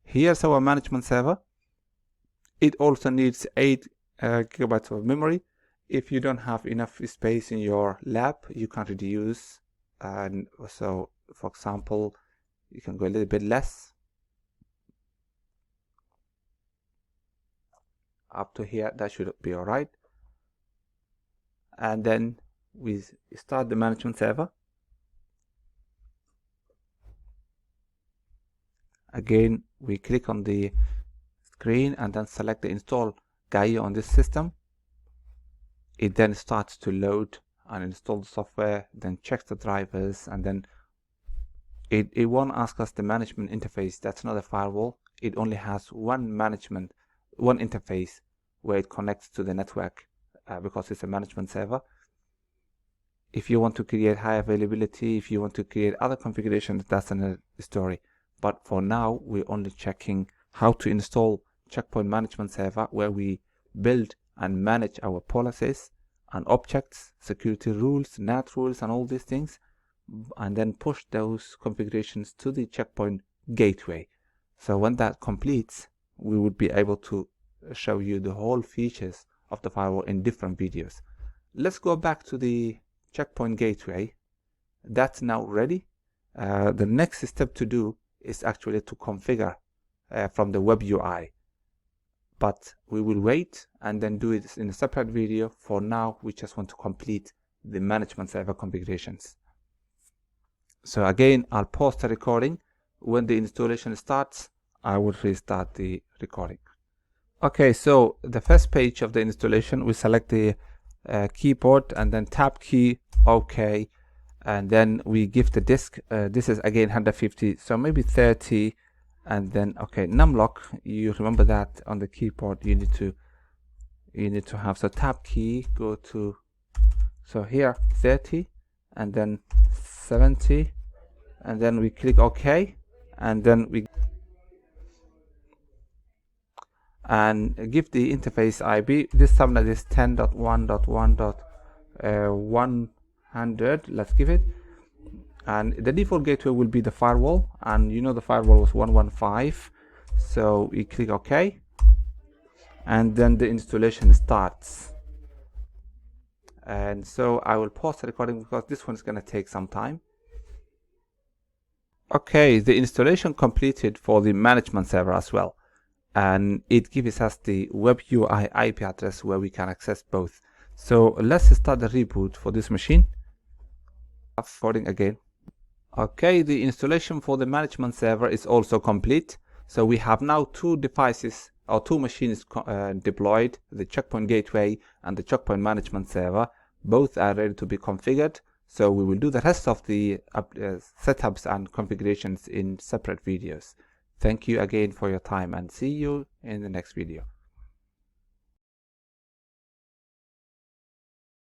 Here's our management server. It also needs 8 gigabytes of memory. If you don't have enough space in your lab, you can reduce. And so, for example, you can go a little bit less. Up to here, that should be all right. And then we start the management server. Again, we click on the screen and then select the install Gaio on this system. It then starts to load and install the software, then checks the drivers, and then it won't ask us the management interface. That's not a firewall. It only has one interface where it connects to the network because it's a management server. If you want to create high availability, if you want to create other configurations, that's another story. But for now, we're only checking how to install Checkpoint Management Server, where we build and manage our policies and objects, security rules, NAT rules, and all these things, and then push those configurations to the Checkpoint gateway. So when that completes, we would be able to show you the whole features of the firewall in different videos. Let's go back to the Checkpoint gateway. That's now ready. The next step to do is actually to configure from the web UI, but we will wait and then do it in a separate video. For now, we just want to complete the management server configurations. So again, I'll pause the recording. When the installation starts, I will restart the recording. Okay, so the first page of the installation, we select the keyboard and then tab key, OK, and then we give the disk. This is again 150, so maybe 30, and then okay, numlock. You remember that on the keyboard you need to have. So tab key, go to, so here 30, and then 70, and then we click OK, and then we give the interface IP. This subnet is 10.1.1.100. Let's give it, and the default gateway will be the firewall, and you know the firewall was 115. So we click OK, and then the installation starts. And so I will pause the recording because this one is going to take some time. Okay, the installation completed for the management server as well, and it gives us the web UI IP address where we can access both. So let's start the reboot for this machine. Recording again. Okay, the installation for the management server is also complete. So we have now two devices or two machines deployed, the Checkpoint Gateway and the Checkpoint Management Server. Both are ready to be configured. So we will do the rest of the setups and configurations in separate videos. Thank you again for your time, and see you in the next video.